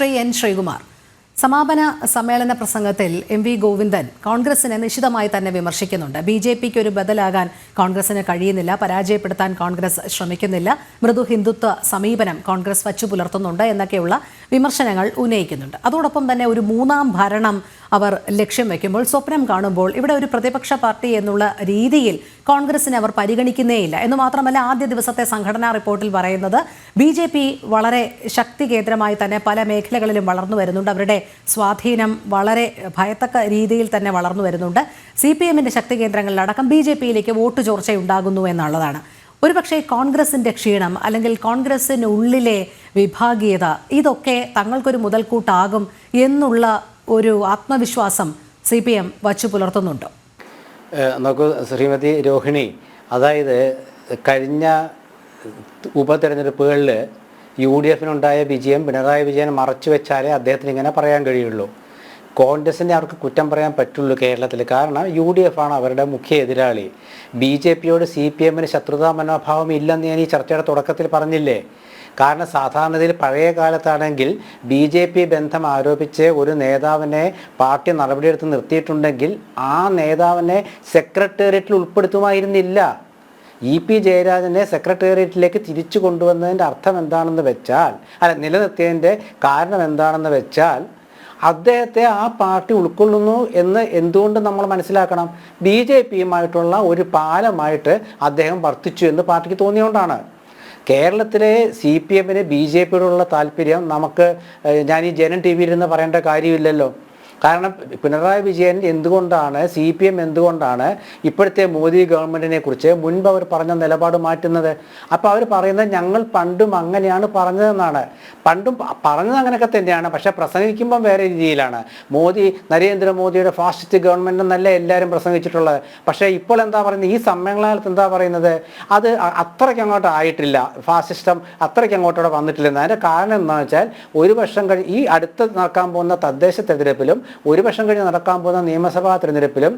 ശ്രീകുമാർ സമാപന സമ്മേളന പ്രസംഗത്തിൽ എം.വി. ഗോവിന്ദൻ കോൺഗ്രസിനെ നിശിതമായി തന്നെ വിമർശിക്കുന്നുണ്ട്. ബി.ജെ.പിക്ക് ഒരു ബദലാകാൻ കോൺഗ്രസിന് കഴിയുന്നില്ല, പരാജയപ്പെടുത്താൻ കോൺഗ്രസ് ശ്രമിക്കുന്നില്ല, മൃദു ഹിന്ദുത്വ സമീപനം കോൺഗ്രസ് വച്ചുപുലർത്തുന്നുണ്ട് എന്നൊക്കെയുള്ള വിമർശനങ്ങൾ ഉന്നയിക്കുന്നുണ്ട്. അതോടൊപ്പം തന്നെ ഒരു മൂന്നാം ഭരണം അവർ ലക്ഷ്യം വയ്ക്കുമ്പോൾ, സ്വപ്നം കാണുമ്പോൾ ഇവിടെ ഒരു പ്രതിപക്ഷ പാർട്ടി എന്നുള്ള രീതിയിൽ കോൺഗ്രസിനെ അവർ പരിഗണിക്കുന്നേയില്ല എന്ന് മാത്രമല്ല, ആദ്യ ദിവസത്തെ സംഘടനാ റിപ്പോർട്ടിൽ പറയുന്നത് ബി.ജെ.പി വളരെ ശക്തി കേന്ദ്രമായി തന്നെ പല മേഖലകളിലും വളർന്നു വരുന്നുണ്ട്, അവരുടെ സ്വാധീനം വളരെ ഭയത്തക്ക രീതിയിൽ തന്നെ വളർന്നു വരുന്നുണ്ട്, CPM-ന്റെ ശക്തി കേന്ദ്രങ്ങളിലടക്കം ബി.ജെ.പിയിലേക്ക് വോട്ട് ചോർച്ചയുണ്ടാകുന്നു എന്നുള്ളതാണ്. ഒരുപക്ഷെ കോൺഗ്രസിന്റെ ക്ഷീണം അല്ലെങ്കിൽ കോൺഗ്രസിനുള്ളിലെ വിഭാഗീയത ഇതൊക്കെ തങ്ങൾക്കൊരു മുതൽക്കൂട്ടാകും എന്നുള്ള ഒരു ആത്മവിശ്വാസം CPM വച്ചു പുലർത്തുന്നുണ്ടോ? നോക്കൂ ശ്രീമതി രോഹിണി, അതായത് കഴിഞ്ഞ ഉപതെരഞ്ഞെടുപ്പുകളിൽ UDF-നുണ്ടായ വിജയം പിണറായി വിജയൻ മറച്ചു വെച്ചാലേ അദ്ദേഹത്തിന് ഇങ്ങനെ പറയാൻ കഴിയുള്ളൂ. കോൺഗ്രസിനെ അവർക്ക് കുറ്റം പറയാൻ പറ്റുള്ളൂ കേരളത്തിൽ. കാരണം UDF ആണ് അവരുടെ മുഖ്യ എതിരാളി. BJP-യോട് CPM-ന് ശത്രുതാ മനോഭാവം ഇല്ലെന്ന് ഞാൻ ഈ ചർച്ചയുടെ തുടക്കത്തിൽ പറഞ്ഞില്ലേ. കാരണം സാധാരണയിൽ പഴയ കാലത്താണെങ്കിൽ BJP ബന്ധം ആരോപിച്ച് ഒരു നേതാവിനെ പാർട്ടി നടപടിയെടുത്ത് നിർത്തിയിട്ടുണ്ടെങ്കിൽ ആ നേതാവിനെ സെക്രട്ടേറിയറ്റിൽ ഉൾപ്പെടുത്തുമായിരുന്നില്ല. EP ജയരാജനെ സെക്രട്ടേറിയറ്റിലേക്ക് തിരിച്ചു കൊണ്ടുവന്നതിൻ്റെ അർത്ഥം എന്താണെന്ന് വെച്ചാൽ, നിലനിർത്തിയതിൻ്റെ കാരണം എന്താണെന്ന് വെച്ചാൽ, അദ്ദേഹത്തെ ആ പാർട്ടി ഉൾക്കൊള്ളുന്നു എന്ന് എന്തുകൊണ്ട് നമ്മൾ മനസ്സിലാക്കണം? BJP-യുമായിട്ടുള്ള ഒരു പാലമായിട്ട് അദ്ദേഹം വർത്തിച്ചു എന്ന് പാർട്ടിക്ക് തോന്നിയുകൊണ്ടാണ്. കേരളത്തിലെ CPM-ന് BJP-യോടുള്ള താല്പര്യം ഞാൻ ഈ ജനം TV-യിൽ നിന്ന് പറയേണ്ട കാര്യമില്ലല്ലോ. കാരണം പിണറായി വിജയൻ എന്തുകൊണ്ടാണ്, CPM എന്തുകൊണ്ടാണ് ഇപ്പോഴത്തെ മോദി ഗവൺമെൻറ്റിനെ കുറിച്ച് മുൻപ് അവർ പറഞ്ഞ നിലപാട് മാറ്റുന്നത്? അപ്പോൾ അവർ പറയുന്നത് ഞങ്ങൾ പണ്ടും അങ്ങനെയാണ് പറഞ്ഞതെന്നാണ്. പണ്ടും പറഞ്ഞത് അങ്ങനെയൊക്കെ തന്നെയാണ്, പക്ഷേ പ്രസംഗിക്കുമ്പം വേറെ രീതിയിലാണ്. നരേന്ദ്രമോദിയുടെ ഫാസിസ്റ്റ് ഗവൺമെൻറ് എന്നല്ല എല്ലാവരും പ്രസംഗിച്ചിട്ടുള്ളത്. പക്ഷേ ഇപ്പോൾ എന്താ പറയുന്നത്, ഈ സമ്മേളനത്തിൽ എന്താ പറയുന്നത്, അത് അത്രയ്ക്ക് അങ്ങോട്ട് ആയിട്ടില്ല, ഫാസിസ്റ്റം അത്രയ്ക്ക് അങ്ങോട്ടോടെ വന്നിട്ടില്ലെന്ന്. അതിൻ്റെ കാരണം എന്താണെന്ന് വെച്ചാൽ, ഒരു വർഷം ഈ അടുത്ത് നടക്കാൻ പോകുന്ന തദ്ദേശ തെരഞ്ഞെടുപ്പിലും ഒരു വർഷം കഴിഞ്ഞ് നടക്കാൻ പോകുന്ന നിയമസഭാ തെരഞ്ഞെടുപ്പിലും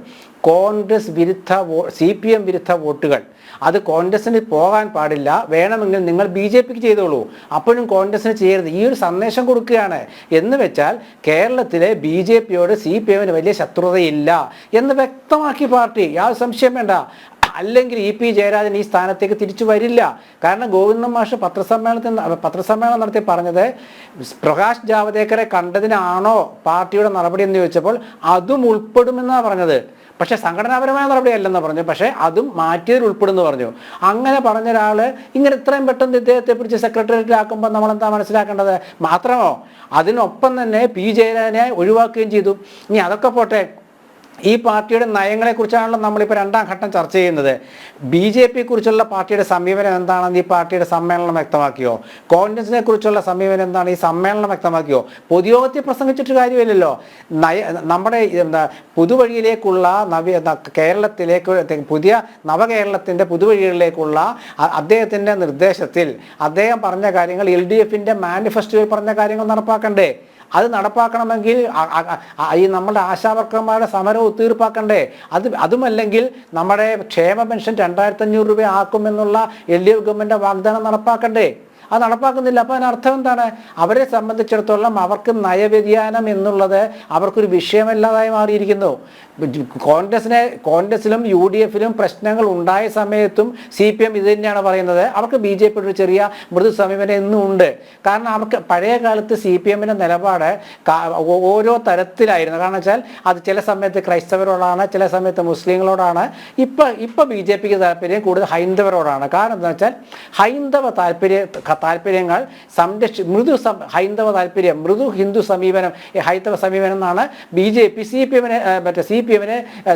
കോൺഗ്രസ് വിരുദ്ധ CPM വിരുദ്ധ വോട്ടുകൾ അത് കോൺഗ്രസിന് പോകാൻ പാടില്ല, വേണമെങ്കിൽ നിങ്ങൾ BJP-ക്ക് ചെയ്തോളൂ, അപ്പോഴും കോൺഗ്രസിന് ചെയ്യരുത്. ഈ ഒരു സന്ദേശം കൊടുക്കുകയാണ്. എന്ന് വെച്ചാൽ കേരളത്തിലെ BJP-യോട് CPM-ന് വലിയ ശത്രുതയില്ല എന്ന് വ്യക്തമാക്കി പാർട്ടി. യാതൊരു സംശയം വേണ്ട. അല്ലെങ്കിൽ EP ജയരാജൻ ഈ സ്ഥാനത്തേക്ക് തിരിച്ചു വരില്ല. കാരണം ഗോവിന്ദൻ മാഷ് പത്രസമ്മേളനം നടത്തി പറഞ്ഞത്, പ്രകാശ് ജാവദേക്കറെ കണ്ടതിനാണോ പാർട്ടിയുടെ നടപടി എന്ന് ചോദിച്ചപ്പോൾ അതും ഉൾപ്പെടുമെന്നാണ് പറഞ്ഞത്. പക്ഷേ സംഘടനാപരമായ നടപടിയല്ലെന്ന് പറഞ്ഞു, പക്ഷേ അതും മാറ്റിയതിൽ ഉൾപ്പെടുന്നു പറഞ്ഞു. അങ്ങനെ പറഞ്ഞ ഒരാൾ ഇങ്ങനെ ഇത്രയും പെട്ടെന്ന് ഇദ്ദേഹത്തെ പിടിച്ച് സെക്രട്ടേറിയറ്റിലാക്കുമ്പോൾ നമ്മളെന്താ മനസ്സിലാക്കേണ്ടത്? മാത്രമോ അതിനൊപ്പം തന്നെ P ജയരാജനെ ഒഴിവാക്കുകയും ചെയ്തു. ഇനി അതൊക്കെ പോട്ടെ, ഈ പാർട്ടിയുടെ നയങ്ങളെക്കുറിച്ചാണല്ലോ നമ്മളിപ്പോൾ രണ്ടാം ഘട്ടം ചർച്ച ചെയ്യുന്നത്. BJP-യെക്കുറിച്ചുള്ള പാർട്ടിയുടെ സമീപനം എന്താണെന്ന് ഈ പാർട്ടിയുടെ സമ്മേളനം വ്യക്തമാക്കിയോ? കോൺഗ്രസിനെ കുറിച്ചുള്ള സമീപനം എന്താണ് ഈ സമ്മേളനം വ്യക്തമാക്കിയോ? പൊതുയോഗത്തിൽ പ്രസംഗിച്ചിട്ട് കാര്യമില്ലല്ലോ. നമ്മുടെ പുതുവഴിയിലേക്കുള്ള കേരളത്തിലേക്ക്, പുതിയ നവകേരളത്തിൻ്റെ പുതുവഴികളിലേക്കുള്ള അദ്ദേഹത്തിൻ്റെ നിർദ്ദേശത്തിൽ അദ്ദേഹം പറഞ്ഞ കാര്യങ്ങൾ LDF-ന്റെ മാനിഫെസ്റ്റോയിൽ പറഞ്ഞ കാര്യങ്ങൾ നടപ്പാക്കണ്ടേ? അത് നടപ്പാക്കണമെങ്കിൽ ഈ നമ്മുടെ ആശാവർക്കർമാരുടെ സമരവും തീർപ്പാക്കണ്ടേ? അതുമല്ലെങ്കിൽ നമ്മുടെ ക്ഷേമ പെൻഷൻ 2500 രൂപ ആക്കുമെന്നുള്ള LDF ഗവൺമെൻറ് വാഗ്ദാനം നടപ്പാക്കണ്ടേ? അത് നടപ്പാക്കുന്നില്ല. അപ്പോൾ അതിനർത്ഥം എന്താണ്? അവരെ സംബന്ധിച്ചിടത്തോളം അവർക്ക് നയവ്യതിയാനം എന്നുള്ളത് അവർക്കൊരു വിഷയമല്ലാതായി മാറിയിരിക്കുന്നു. കോൺഗ്രസിലും UDF-ലും പ്രശ്നങ്ങൾ ഉണ്ടായ സമയത്തും CPM ഇത് തന്നെയാണ് പറയുന്നത്. അവർക്ക് BJP-യുടെ ഒരു ചെറിയ മൃദു സമീപനം എന്നും ഉണ്ട്. കാരണം അവർക്ക് പഴയ കാലത്ത് CPM-ന്റെ നിലപാട് ഓരോ തരത്തിലായിരുന്നു. കാരണം വെച്ചാൽ അത് ചില സമയത്ത് ക്രൈസ്തവരോടാണ്, ചില സമയത്ത് മുസ്ലിങ്ങളോടാണ്. ഇപ്പോൾ BJP-ക്ക് താല്പര്യം കൂടുതൽ ഹൈന്ദവരോടാണ്. കാരണം എന്താ വെച്ചാൽ ഹൈന്ദവ താല്പര്യങ്ങൾ മൃദു ഹിന്ദു സമീപനം, ഹൈന്ദവ സമീപനം എന്നാണ് BJP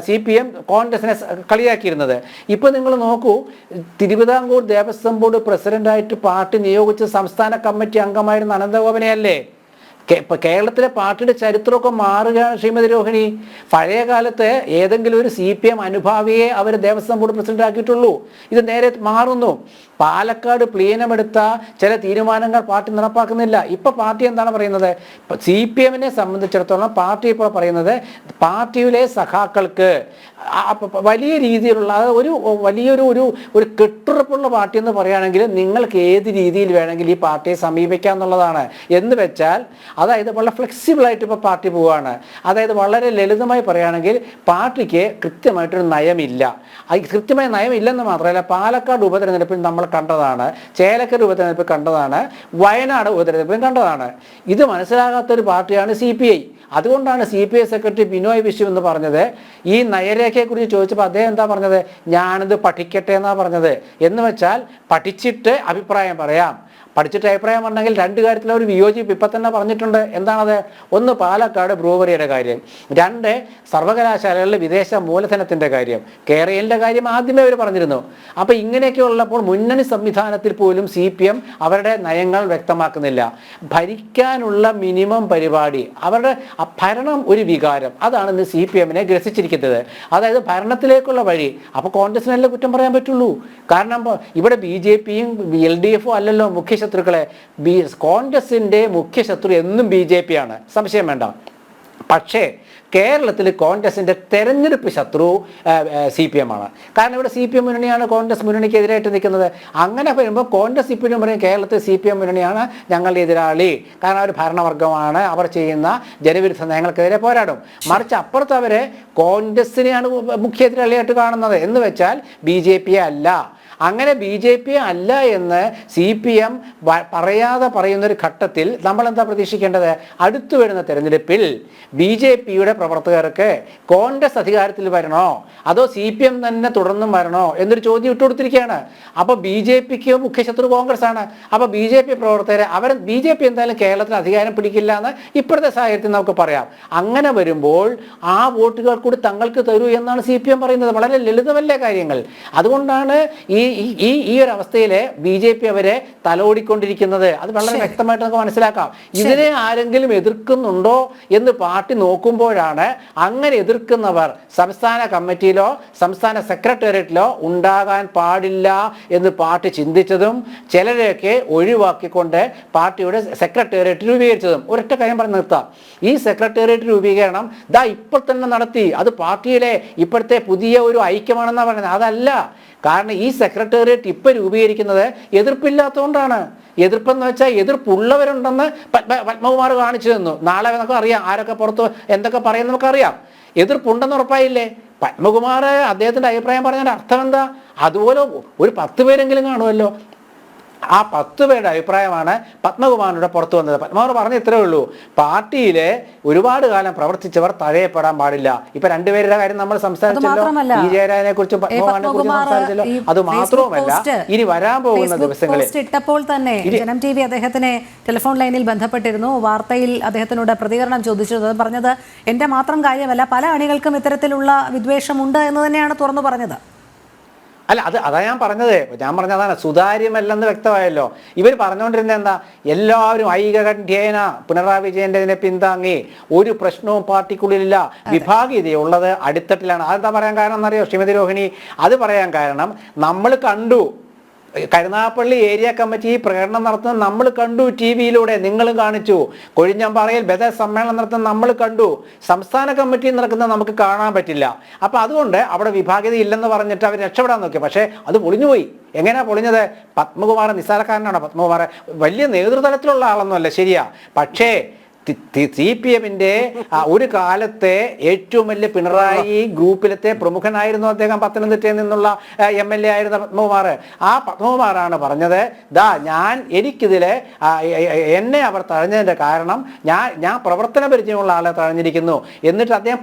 CPM കോൺഗ്രസിനെ കളിയാക്കിയിരുന്നത്. ഇപ്പോൾ നിങ്ങൾ നോക്കൂ, തിരുവിതാംകൂർ ദേവസ്വം ബോർഡ് പ്രസിഡന്റായിട്ട് പാർട്ടി നിയോഗിച്ച സംസ്ഥാന കമ്മിറ്റി അംഗമായിരുന്ന അനന്തഗോപനെയല്ലേ? കേരളത്തിലെ പാർട്ടിയുടെ ചരിത്രമൊക്കെ മാറുകയാണ് ശ്രീമതി രോഹിണി. പഴയ കാലത്ത് ഏതെങ്കിലും ഒരു CPM അനുഭാവിയെ അവർ ദേവസ്വം ബോർഡ് പ്രസിഡന്റ് ആക്കിയിട്ടുള്ളൂ. ഇത് നേരെ മാറുന്നു. പാലക്കാട് പ്ലീനമെടുത്ത ചില തീരുമാനങ്ങൾ പാർട്ടി നടപ്പാക്കുന്നില്ല. ഇപ്പൊ പാർട്ടി എന്താണ് പറയുന്നത്? CPM-നെ സംബന്ധിച്ചിടത്തോളം പാർട്ടി ഇപ്പോൾ പറയുന്നത് പാർട്ടിയിലെ സഖാക്കൾക്ക് വലിയ രീതിയിലുള്ള ഒരു വലിയൊരു ഒരു കെട്ടുറപ്പുള്ള പാർട്ടി എന്ന് പറയുകയാണെങ്കിൽ നിങ്ങൾക്ക് ഏത് രീതിയിൽ വേണമെങ്കിൽ ഈ പാർട്ടിയെ സമീപിക്കാം എന്നുള്ളതാണ്. എന്ന് വെച്ചാൽ അതായത് വളരെ ഫ്ലെക്സിബിളായിട്ട് ഇപ്പോൾ പാർട്ടി പോവുകയാണ്. അതായത് വളരെ ലളിതമായി പറയുകയാണെങ്കിൽ പാർട്ടിക്ക് കൃത്യമായിട്ടൊരു നയമില്ല. കൃത്യമായ നയമില്ലെന്ന് മാത്രമല്ല, പാലക്കാട് ഉപതെരഞ്ഞെടുപ്പിൽ നമ്മൾ കണ്ടതാണ്, ചേലക്കര ഉപതെരഞ്ഞെടുപ്പിൽ കണ്ടതാണ്, വയനാട് ഉപതെരഞ്ഞെടുപ്പിൽ കണ്ടതാണ്. ഇത് മനസ്സിലാകാത്തൊരു പാർട്ടിയാണ് CPI. അതുകൊണ്ടാണ് CPI സെക്രട്ടറി ബിനോയ് വിശ്വം എന്ന് പറഞ്ഞത്. ഈ നയരേഖയെക്കുറിച്ച് ചോദിച്ചപ്പോൾ അദ്ദേഹം എന്താ പറഞ്ഞത്? ഞാനിത് പഠിക്കട്ടെ എന്നാണ് പറഞ്ഞത്. എന്ന് വെച്ചാൽ പഠിച്ചിട്ട് അഭിപ്രായം പറയാം. പഠിച്ചിട്ട് അഭിപ്രായം ഉണ്ടെങ്കിൽ രണ്ട് കാര്യത്തിൽ ഒരു വിയോജിപ്പ് ഇപ്പം തന്നെ പറഞ്ഞിട്ടുണ്ട്. എന്താണത്? ഒന്ന് പാലക്കാട് ബ്രൂവറിയുടെ കാര്യം, രണ്ട് സർവകലാശാലകളിലെ വിദേശ മൂലധനത്തിൻ്റെ കാര്യം, കേരളിൻ്റെ കാര്യം ആദ്യമേ അവർ പറഞ്ഞിരുന്നു. അപ്പോൾ ഇങ്ങനെയൊക്കെ ഉള്ളപ്പോൾ മുന്നണി സംവിധാനത്തിൽ പോലും CPM അവരുടെ നയങ്ങൾ വ്യക്തമാക്കുന്നില്ല. ഭരിക്കാനുള്ള മിനിമം പരിപാടി, അവരുടെ ഭരണം ഒരു വികാരം, അതാണ് ഇന്ന് CPM-നെ ഗ്രസിച്ചിരിക്കുന്നത്. അതായത് ഭരണത്തിലേക്കുള്ള വഴി. അപ്പോൾ കോൺഗ്രസിനല്ലേ കുറ്റം പറയാൻ പറ്റുള്ളൂ. കാരണം ഇവിടെ BJP-യും LDF-ഉം അല്ലല്ലോ മുഖ്യ ശത്രുക്കളെ. കോൺഗ്രസിന്റെ മുഖ്യ ശത്രു എന്നും BJP ആണ്, സംശയം വേണ്ട. പക്ഷേ കേരളത്തിൽ കോൺഗ്രസിന്റെ തെരഞ്ഞെടുപ്പ് ശത്രു CPM ആണ്. കാരണം ഇവിടെ CPM മുന്നണിയാണ് കോൺഗ്രസ് മുന്നണിക്കെതിരായിട്ട് നിൽക്കുന്നത്. അങ്ങനെ വരുമ്പോൾ കോൺഗ്രസ് ഇപ്പോഴും പറയും കേരളത്തിൽ CPM മുന്നണിയാണ് ഞങ്ങളുടെ എതിരാളി, കാരണം അവർ ഭരണവർഗമാണ്, അവർ ചെയ്യുന്ന ജനവിരുദ്ധ നയങ്ങൾക്കെതിരെ പോരാടും. മറിച്ച് അപ്പുറത്ത് അവരെ കോൺഗ്രസിനെയാണ് മുഖ്യ എതിരാളിയായിട്ട് കാണുന്നത്. എന്ന് വെച്ചാൽ BJP അല്ല. അങ്ങനെ BJP അല്ല എന്ന് CPM പറയാതെ പറയുന്നൊരു ഘട്ടത്തിൽ നമ്മൾ എന്താ പ്രതീക്ഷിക്കേണ്ടത്? അടുത്തു വരുന്ന തെരഞ്ഞെടുപ്പിൽ BJP-യുടെ പ്രവർത്തകർക്ക് കോൺഗ്രസ് അധികാരത്തിൽ വരണോ അതോ CPM തന്നെ തുടർന്നും വരണോ എന്നൊരു ചോദ്യം ഇട്ടുകൊടുത്തിരിക്കുകയാണ്. അപ്പോൾ BJP-ക്ക് മുഖ്യശത്രു കോൺഗ്രസ് ആണ്. അപ്പോൾ BJP പ്രവർത്തകരെ BJP എന്തായാലും കേരളത്തിൽ അധികാരം പിടിക്കില്ല എന്ന് ഇപ്പോഴത്തെ സാഹചര്യത്തിൽ നമുക്ക് പറയാം. അങ്ങനെ വരുമ്പോൾ ആ വോട്ടുകൾ കൂടി തങ്ങൾക്ക് തരൂ എന്നാണ് CPM പറയുന്നത്. വളരെ ലളിതമല്ലേ കാര്യങ്ങൾ? അതുകൊണ്ടാണ് ഈ ഒരു അവസ്ഥയിൽ BJP അവരെ തലോടിക്കൊണ്ടിരിക്കുന്നത്. അത് വളരെ വ്യക്തമായിട്ട് നമുക്ക് മനസ്സിലാക്കാം. ഇതിനെ ആരെങ്കിലും എതിർക്കുന്നുണ്ടോ എന്ന് പാർട്ടി നോക്കുമ്പോഴാണ് അങ്ങനെ എതിർക്കുന്നവർ സംസ്ഥാന കമ്മിറ്റിയിലോ സംസ്ഥാന സെക്രട്ടേറിയറ്റിലോ ഉണ്ടാകാൻ പാടില്ല എന്ന് പാർട്ടി ചിന്തിച്ചതും ചിലരെയൊക്കെ ഒഴിവാക്കിക്കൊണ്ട് പാർട്ടിയുടെ സെക്രട്ടേറിയറ്റ് രൂപീകരിച്ചതും. ഒരൊറ്റ കാര്യം പറഞ്ഞ് നിർത്താം. ഈ സെക്രട്ടേറിയറ്റ് രൂപീകരണം ഇപ്പോൾ തന്നെ നടത്തി. അത് പാർട്ടിയിലെ ഇപ്പോഴത്തെ പുതിയ ഒരു ഐക്യമാണെന്നാണ് പറയുന്നത്. അതല്ല. കാരണം ഈ സെക്രട്ടേറിയറ്റ് ഇപ്പം രൂപീകരിക്കുന്നത് എതിർപ്പില്ലാത്തതുകൊണ്ടാണ്. എതിർപ്പെന്ന് വെച്ചാൽ എതിർപ്പുള്ളവരുണ്ടെന്ന് പത്മകുമാർ കാണിച്ചു തന്നു. നാളെ നമുക്ക് അറിയാം ആരൊക്കെ പുറത്ത് എന്തൊക്കെ പറയുന്നത് നമുക്കറിയാം. എതിർപ്പുണ്ടെന്ന് ഉറപ്പായില്ലേ? പത്മകുമാർ അദ്ദേഹത്തിൻ്റെ അഭിപ്രായം പറഞ്ഞതിൻ്റെ അർത്ഥം എന്താ? അതുപോലെ ഒരു 10 പേരെങ്കിലും കാണുമല്ലോ. ആ 10 പേരുടെ അഭിപ്രായമാണ് പത്മകുമാറിന്റെ പുറത്തു വന്നത്. പത്മകുമാർ പറഞ്ഞ ഇത്രേ ഉള്ളൂ, പാർട്ടിയിലെ ഒരുപാട് കാലം പ്രവർത്തിച്ചവർ തഴയപ്പെടാൻ പാടില്ല. ഇപ്പൊ രണ്ടുപേരുടെ കാര്യം നമ്മൾ സംസാരിച്ചല്ലോ, ഈ ജയരാജനെ കുറിച്ചും പത്മകുമാറിനെ കുറിച്ചും സംസാരിച്ചല്ലോ. അത് മാത്രവുമല്ല, ഇനി വരാൻ പോകുന്ന ദിവസങ്ങളിൽ ഇട്ടപ്പോൾ തന്നെ ജനം TV അദ്ദേഹത്തിനെ ടെലിഫോൺ ലൈനിൽ ബന്ധപ്പെട്ടിരുന്നു. വാർത്തയിൽ അദ്ദേഹത്തിനോട് പ്രതികരണം ചോദിച്ചത് പറഞ്ഞത് എന്റെ മാത്രം കാര്യമല്ല, പല അണികൾക്കും ഇത്തരത്തിലുള്ള വിദ്വേഷമുണ്ട് എന്ന് തന്നെയാണ് തുറന്നു പറഞ്ഞത്. അല്ല, അതാ ഞാൻ പറഞ്ഞതാണ് സുതാര്യമല്ലെന്ന് വ്യക്തമായല്ലോ. ഇവർ പറഞ്ഞുകൊണ്ടിരുന്ന എന്താ? എല്ലാവരും ഐകകണ്ഠ്യേന പിണറായി വിജയന്റെ പിന്താങ്ങി, ഒരു പ്രശ്നവും പാർട്ടിക്കുള്ളിലില്ല, വിഭാഗീയതയുള്ളത് അടിത്തട്ടിലാണ്. അതെന്താ പറയാൻ കാരണം എന്നറിയോ ശ്രീമതി രോഹിണി? അത് പറയാൻ കാരണം നമ്മൾ കണ്ടു, കരുനാഗപ്പള്ളി ഏരിയ കമ്മിറ്റി പ്രകടനം നടത്തുന്നത് നമ്മൾ കണ്ടു, TV-യിലൂടെ നിങ്ങളും കാണിച്ചു. കൊഴിഞ്ഞാമ്പാറയിൽ ബദൽ സമ്മേളനം നടത്തുന്നത് നമ്മൾ കണ്ടു. സംസ്ഥാന കമ്മിറ്റി നടക്കുന്നത് നമുക്ക് കാണാൻ പറ്റില്ല. അപ്പം അതുകൊണ്ട് അവിടെ വിഭാഗീയത ഇല്ലെന്ന് പറഞ്ഞിട്ട് അവർ രക്ഷപ്പെടാൻ നോക്കി. പക്ഷേ അത് പൊളിഞ്ഞുപോയി. എങ്ങനെയാ പൊളിഞ്ഞത്? പത്മകുമാർ നിസ്സാരക്കാരനാണോ? പത്മകുമാർ വലിയ നേതൃതലത്തിലുള്ള ആളൊന്നുമല്ല, ശരിയാ. പക്ഷേ CPM-ന്റെ ഒരു കാലത്തെ ഏറ്റവും വലിയ പിണറായി ഗ്രൂപ്പിലത്തെ പ്രമുഖനായിരുന്നു അദ്ദേഹം. പത്തനംതിട്ടയിൽ നിന്നുള്ള MLA ആയിരുന്ന പത്മകുമാർ. ആ പത്മകുമാറാണ് പറഞ്ഞത്, എനിക്കിതിൽ എന്നെ അവർ തഴഞ്ഞതിൻ്റെ കാരണം ഞാൻ പ്രവർത്തന പരിചയമുള്ള ആളെ തഴഞ്ഞിരിക്കുന്നു. എന്നിട്ട് അദ്ദേഹം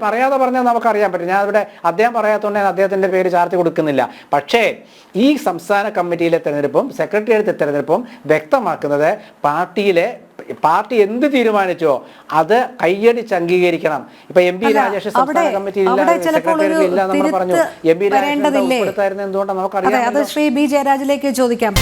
പറയാതെ പറഞ്ഞാൽ നമുക്കറിയാൻ പറ്റും. ഞാൻ ഇവിടെ അദ്ദേഹം പറയാത്തതുകൊണ്ട് ഞാൻ അദ്ദേഹത്തിൻ്റെ പേര് ചാർത്തി കൊടുക്കുന്നില്ല. പക്ഷേ ഈ സംസ്ഥാന കമ്മിറ്റിയിലെ തെരഞ്ഞെടുപ്പും സെക്രട്ടേറിയറ്റ് തെരഞ്ഞെടുപ്പും വ്യക്തമാക്കുന്നത് പാർട്ടി എന്ത് തീരുമാനിച്ചോ അത് കൈയടിച്ച് അംഗീകരിക്കണം. ഇപ്പൊ MP രാജേഷ് സംസ്ഥാന കമ്മിറ്റിയിൽ സെക്രട്ടേറിയറ്റിൽ ഇല്ല നമ്മൾ പറഞ്ഞു. MP രാജേഷ് ഉൾപ്പെടുത്തായിരുന്നു എന്തുകൊണ്ടാണ് നമുക്കറിയാം. അത് ശ്രീ B ജയരാജിലേക്ക് ചോദിക്കാം.